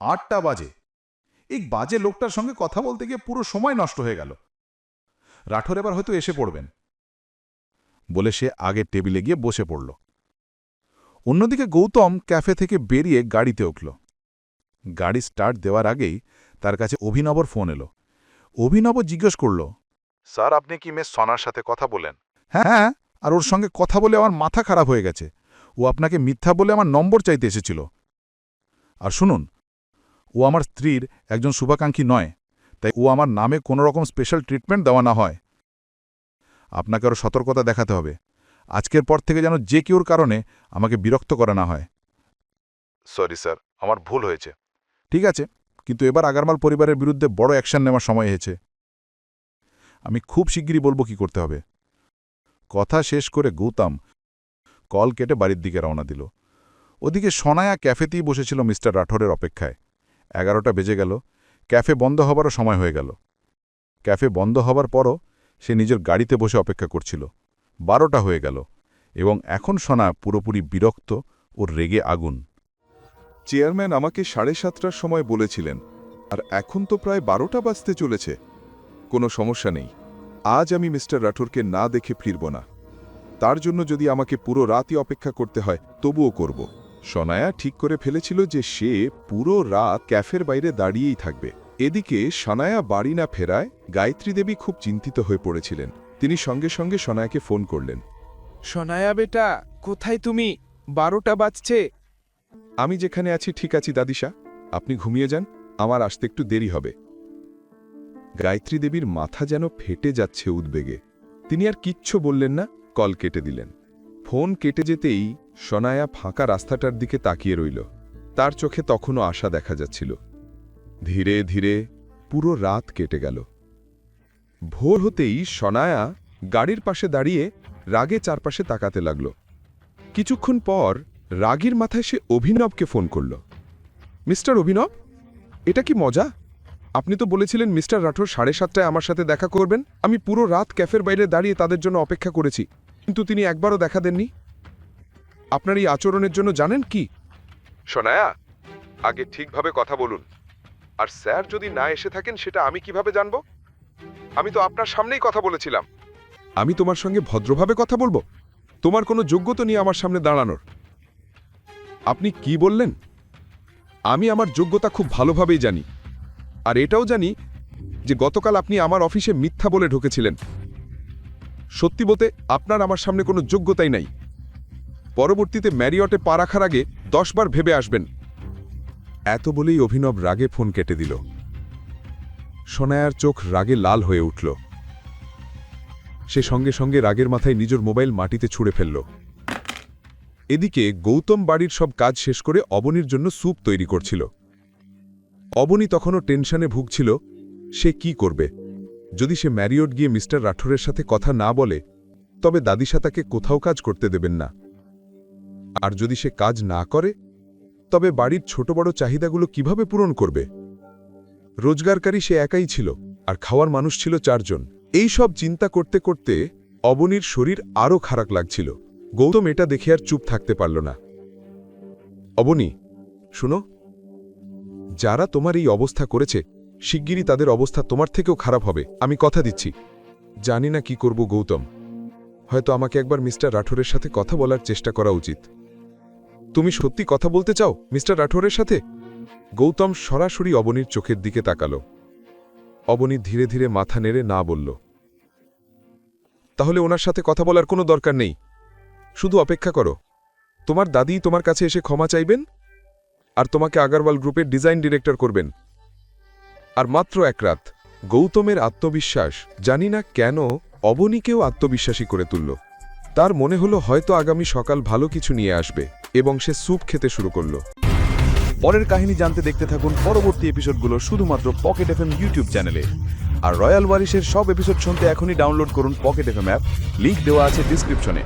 8টা বাজে। এই বাজে লোকটার সঙ্গে কথা বলতে গিয়ে পুরো সময় নষ্ট হয়ে গেল। রাঠোর এবার হয়তো এসে পড়বেন বলে সে আগের টেবিলে গিয়ে বসে পড়ল। অন্যদিকে গৌতম ক্যাফে থেকে বেরিয়ে গাড়িতে উঠল। গাড়ি স্টার্ট দেওয়ার আগেই তার কাছে অভিনবর ফোন এলো। অভিনব জিজ্ঞেস করল, স্যার আপনি কি মিস সনার সাথে কথা বলেন? হ্যাঁ, আর ওর সঙ্গে কথা বলে আমার মাথা খারাপ হয়ে গেছে। ও আপনাকে মিথ্যা বলে আমার নম্বর চাইতে এসেছিল। আর শুনুন, ও আমার স্ত্রীর একজন শুভাকাঙ্ক্ষী নয়, তাই ও আমার নামে কোনো রকম স্পেশাল ট্রিটমেন্ট দেওয়া না হয়। আপনাকে আরও সতর্কতা দেখাতে হবে। আজকের পর থেকে যেন যে কেউর কারণে আমাকে বিরক্ত করা না হয়। সরি স্যার, আমার ভুল হয়েছে। ঠিক আছে, কিন্তু এবার আগারমাল পরিবারের বিরুদ্ধে বড় অ্যাকশন নেওয়ার সময় হয়েছে। আমি খুব শিগগিরই বলবো কি করতে হবে। কথা শেষ করে গৌতম কল কেটে বাড়ির দিকে রওনা দিল। ওদিকে সনায়া ক্যাফেতেই বসেছিল মিস্টার রাঠোরের অপেক্ষায়। 11টা বেজে গেল, ক্যাফে বন্ধ হবারও সময় হয়ে গেল। ক্যাফে বন্ধ হবার পরও সে নিজের গাড়িতে বসে অপেক্ষা করছিল। 12টা হয়ে গেল এবং এখন সনা পুরোপুরি বিরক্ত ও রেগে আগুন। চেয়ারম্যান আমাকে 7:30টার সময় বলেছিলেন, আর এখন তো প্রায় 12টা বাজতে চলেছে। কোনো সমস্যা নেই, আজ আমি মিস্টার রাঠোরকে না দেখে ফিরব না। তার জন্য যদি আমাকে পুরো রাতই অপেক্ষা করতে হয় তবুও করব। সনায়া ঠিক করে ফেলেছিল যে সে পুরো রাত ক্যাফের বাইরে দাঁড়িয়েই থাকবে। এদিকে সনায়া বাড়ি না ফেরায় গায়ত্রী দেবী খুব চিন্তিত হয়ে পড়েছিলেন। তিনি সঙ্গে সঙ্গে সনায়াকে ফোন করলেন। সনায়া বেটা, কোথায় তুমি? 12টা বাজছে। আমি যেখানে আছি ঠিক আছি দাদিশা, আপনি ঘুমিয়ে যান, আমার আসতে একটু দেরি হবে। গায়ত্রী দেবীর মাথা যেন ফেটে যাচ্ছে উদ্বেগে। তিনি আর কিচ্ছু বললেন না, কল কেটে দিলেন। ফোন কেটে যেতেই সনায়া ফাঁকা রাস্তাটার দিকে তাকিয়ে রইল। তার চোখে তখনও আশা দেখা যাচ্ছিল। ধীরে ধীরে পুরো রাত কেটে গেল। ভোর হতেই সনায়া গাড়ির পাশে দাঁড়িয়ে রাগে চারপাশে তাকাতে লাগল। কিছুক্ষণ পর রাগীর মাথায় সে অভিনবকে ফোন করল। মিস্টার অভিনব, এটা কি মজা? আপনি তো বলেছিলেন মিস্টার রাঠোর 7:30টায় আমার সাথে দেখা করবেন। আমি পুরো রাত ক্যাফের বাইরে দাঁড়িয়ে তাদের জন্য অপেক্ষা করেছি, কিন্তু তিনি একবারও দেখা দেননি। আপনার এই আচরণের জন্য জানেন কি? সনায়া, আগে ঠিকভাবে কথা বলুন। আর স্যার যদি না এসে থাকেন সেটা আমি কিভাবে জানব? আমি তো আপনার সামনেই কথা বলেছিলাম। আমি তোমার সঙ্গে ভদ্রভাবে কথা বলবো? তোমার কোনো যোগ্যতা নেই আমার সামনে দাঁড়ানোর। আপনি কি বললেন? আমি আমার যোগ্যতা খুব ভালোভাবেই জানি, আর এটাও জানি যে গতকাল আপনি আমার অফিসে মিথ্যা বলে ঢুকেছিলেন। সত্যি বলতে আপনার আমার সামনে কোনো যোগ্যতাই নাই। পরবর্তীতে ম্যারিয়টে পা রাখার আগে 10 বার ভেবে আসবেন। এত বলেই অভিনব রাগে ফোন কেটে দিল। সনায়ার চোখ রাগে লাল হয়ে উঠল। সে সঙ্গে সঙ্গে রাগের মাথায় নিজের মোবাইল মাটিতে ছুঁড়ে ফেলল। এদিকে গৌতম বাড়ির সব কাজ শেষ করে অবনীর জন্য স্যুপ তৈরি করছিল। অবনী তখনও টেনশনে ভুগছিল সে কি করবে। যদি সে ম্যারিয়ট গিয়ে মিস্টার রাঠোরের সাথে কথা না বলে, তবে দাদিশা তাকে কোথাও কাজ করতে দেবেন না। আর যদি সে কাজ না করে, তবে বাড়ির ছোট বড় চাহিদাগুলো কিভাবে পূরণ করবে? রোজগারকারী সে একাই ছিল, আর খাওয়ার মানুষ ছিল 4 জন। এই সব চিন্তা করতে করতে অবনীর শরীর আরও খারাপ লাগছিল। গৌতম এটা দেখে আর চুপ থাকতে পারল না। অবনী, শুনো, যারা তোমার এই অবস্থা করেছে শিগগিরই তাদের অবস্থা তোমার থেকেও খারাপ হবে, আমি কথা দিচ্ছি। জানি না কি করব গৌতম, হয়তো আমাকে একবার মিস্টার রাঠোরের সাথে কথা বলার চেষ্টা করা উচিত। তুমি সত্যি কথা বলতে চাও মিস্টার রাঠোরের সাথে? গৌতম সরাসরি অবনীর চোখের দিকে তাকাল। অবনী ধীরে ধীরে মাথা নেড়ে না বলল। তাহলে ওনার সাথে কথা বলার কোনো দরকার নেই, শুধু অপেক্ষা করো। তোমার দাদি তোমার কাছে এসে ক্ষমা চাইবেন, আর তোমাকে আগারওয়াল গ্রুপের ডিজাইন ডিরেক্টর করবেন। আর মাত্র 1 রাত। গৌতমের আত্মবিশ্বাস জানি না কেন অবনীকেও আত্মবিশ্বাসী করে তুলল। তার মনে হলো হয়তো আগামী সকাল ভালো কিছু নিয়ে আসবে, এবং সে স্যুপ খেতে শুরু করল। পরের কাহিনী জানতে দেখতে থাকুন পরবর্তী এপিসোডগুলো শুধুমাত্র পকেট এফএম ইউটিউব চ্যানেলে। আর রয়্যাল ওয়ারিশের সব এপিসোড শুনতে এখনই ডাউনলোড করুন পকেট এফএম অ্যাপ, লিংক দেওয়া আছে ডিসক্রিপশনে।